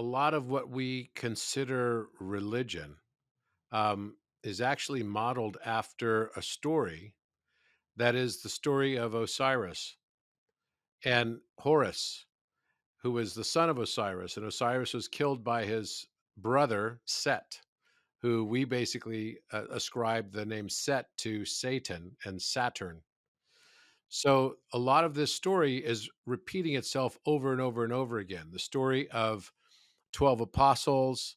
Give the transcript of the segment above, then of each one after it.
lot of what we consider religion is actually modeled after a story that is the story of Osiris and Horus, who was the son of Osiris. And Osiris was killed by his brother, Set, who we basically ascribe the name Set to Satan and Saturn. So a lot of this story is repeating itself over and over and over again. The story of 12 apostles,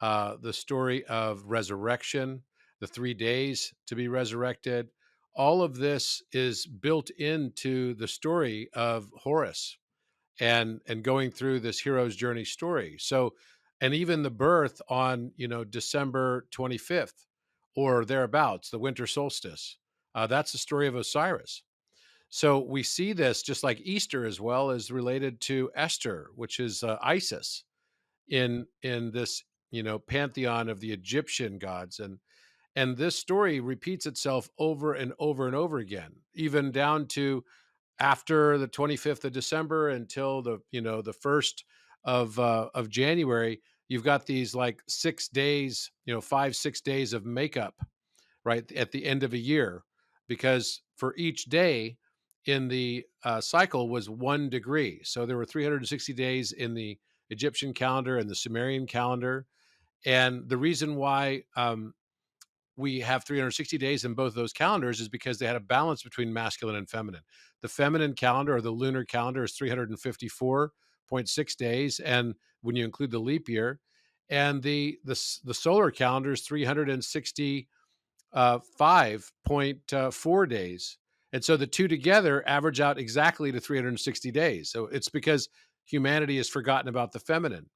the story of resurrection, the 3 days to be resurrected. All of this is built into the story of Horus and going through this hero's journey story. So, and even the birth on December 25th or thereabouts, the winter solstice. That's the story of Osiris. So we see this just like Easter as well is related to Esther, which is Isis in this pantheon of the Egyptian gods, and this story repeats itself over and over and over again, even down to after the 25th of December until the 1st of January. You've got these like 6 days, 5 6 days of makeup right at the end of a year, because for each day in the cycle was 1 degree. So there were 360 days in the Egyptian calendar and the Sumerian calendar. And the reason why we have 360 days in both of those calendars is because they had a balance between masculine and feminine. The feminine calendar, or the lunar calendar, is 354.6 days, and when you include the leap year, and the solar calendar is 360 5.4 days. And so the two together average out exactly to 360 days. So it's because humanity has forgotten about the feminine.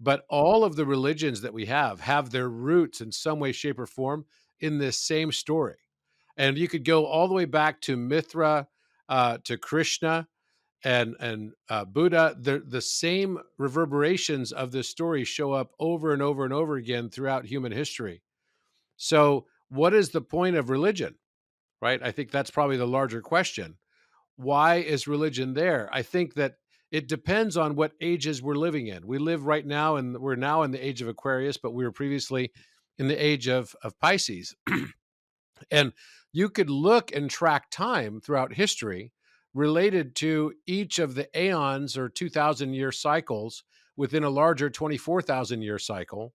But all of the religions that we have their roots in some way, shape, or form in this same story. And you could go all the way back to Mithra, to Krishna, and Buddha. The same reverberations of this story show up over and over and over again throughout human history. So, what is the point of religion? Right? I think that's probably the larger question. Why is religion there? I think that it depends on what ages we're living in. We live right now, and we're now in the age of Aquarius, but we were previously in the age of Pisces. And you could look and track time throughout history related to each of the aeons or 2,000-year cycles within a larger 24,000-year cycle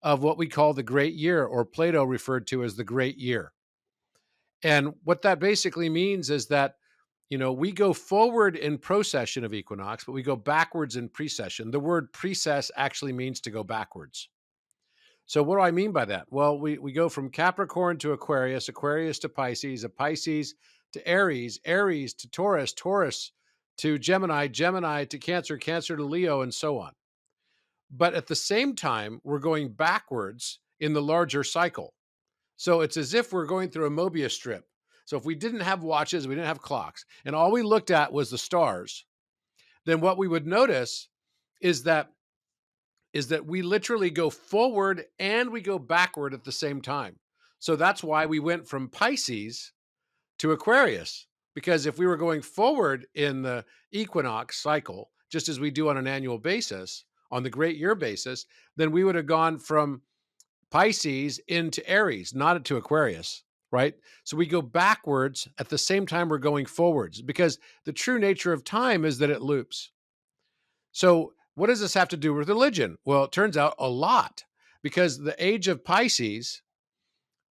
of what we call the Great Year, or Plato referred to as the Great Year. And what that basically means is that, we go forward in procession of equinox, but we go backwards in precession. The word precess actually means to go backwards. So what do I mean by that? Well, we go from Capricorn to Aquarius, Aquarius to Pisces, a Pisces to Aries, Aries to Taurus, Taurus to Gemini, Gemini to Cancer, Cancer to Leo, and so on. But at the same time, we're going backwards in the larger cycle. So it's as if we're going through a Mobius strip. So if we didn't have watches, we didn't have clocks, and all we looked at was the stars, then what we would notice is that we literally go forward and we go backward at the same time. So that's why we went from Pisces to Aquarius, because if we were going forward in the equinox cycle, just as we do on an annual basis, on the great year basis, then we would have gone from Pisces into Aries, not to Aquarius, right? So we go backwards at the same time we're going forwards, because the true nature of time is that it loops. So what does this have to do with religion? Well, it turns out a lot, because the age of Pisces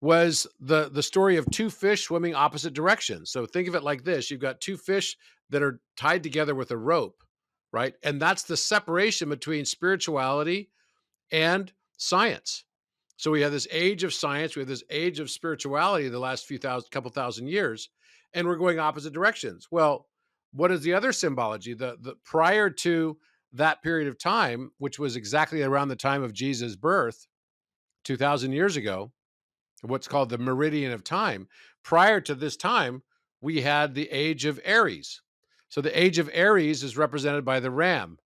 was the story of two fish swimming opposite directions. So think of it like this. You've got two fish that are tied together with a rope, right? And that's the separation between spirituality and science. So we have this age of science, we have this age of spirituality the last couple thousand years, and we're going opposite directions. Well, what is the other symbology? The prior to that period of time, which was exactly around the time of Jesus' birth, 2,000 years ago, what's called the meridian of time. Prior to this time, we had the age of Aries. So the age of Aries is represented by the ram,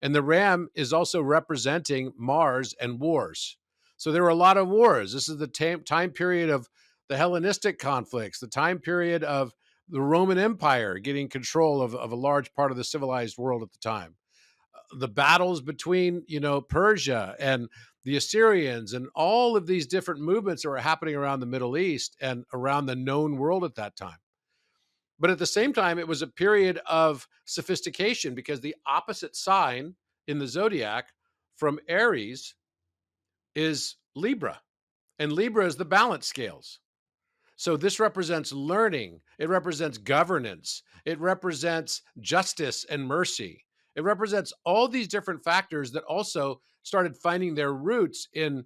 and the ram is also representing Mars and wars. So there were a lot of wars. This is the time period of the Hellenistic conflicts, the time period of the Roman Empire getting control of a large part of the civilized world at the time. the battles between, Persia and the Assyrians and all of these different movements that were happening around the Middle East and around the known world at that time. But at the same time, it was a period of sophistication because the opposite sign in the zodiac from Aries is Libra, and Libra is the balance scales. So this represents learning, it represents governance, it represents justice and mercy. It represents all these different factors that also started finding their roots in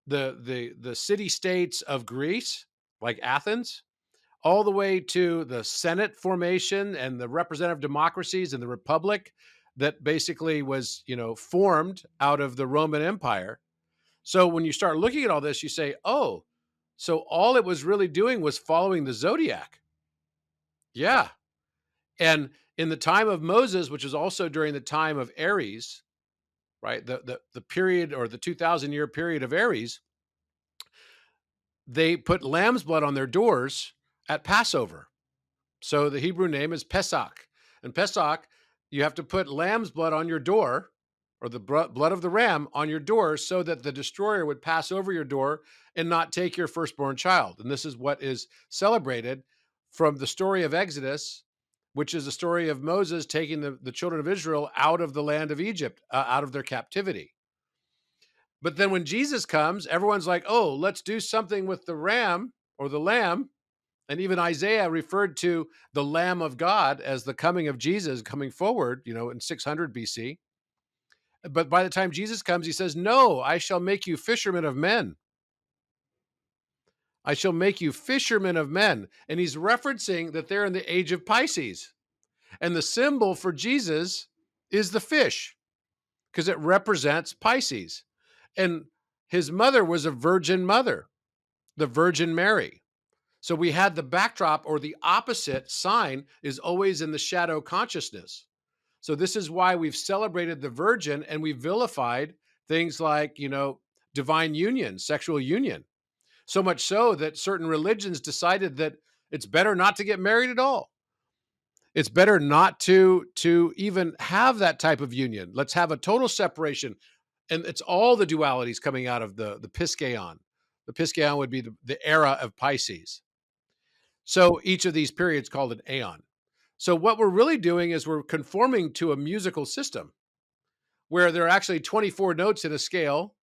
the city states of Greece, like Athens, all the way to the Senate formation and the representative democracies and the republic that basically was, formed out of the Roman Empire. So when you start looking at all this, you say, oh, so all it was really doing was following the zodiac. Yeah. And in the time of Moses, which was also during the time of Aries, right? The period, or the 2,000-year period of Aries, they put lamb's blood on their doors at Passover. So the Hebrew name is Pesach. And Pesach, you have to put lamb's blood on your door, or the blood of the ram on your door, so that the destroyer would pass over your door and not take your firstborn child. And this is what is celebrated from the story of Exodus, which is the story of Moses taking the children of Israel out of the land of Egypt, out of their captivity. But then when Jesus comes, everyone's like, oh, let's do something with the ram or the lamb. And even Isaiah referred to the Lamb of God as the coming of Jesus coming forward, in 600 BC. But by the time Jesus comes, he says, no, I shall make you fishermen of men. I shall make you fishermen of men. And he's referencing that they're in the age of Pisces. And the symbol for Jesus is the fish, because it represents Pisces. And his mother was a virgin mother, the Virgin Mary. So we had the backdrop, or the opposite sign is always in the shadow consciousness. So this is why we've celebrated the Virgin, and we vilified things like, divine union, sexual union. So much so that certain religions decided that it's better not to get married at all. It's better not to even have that type of union. Let's have a total separation. And it's all the dualities coming out of the Piscean. The Piscean would be the era of Pisces. So each of these periods called an aeon. So what we're really doing is we're conforming to a musical system where there are actually 24 notes in a scale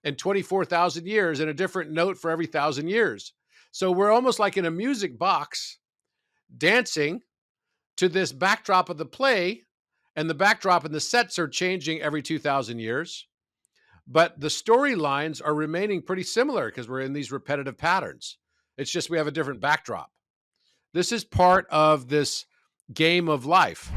and 24,000 years, and a different note for every 1,000 years. So we're almost like in a music box dancing to this backdrop of the play, and the backdrop and the sets are changing every 2,000 years. But the storylines are remaining pretty similar because we're in these repetitive patterns. It's just we have a different backdrop. This is part of this game of life.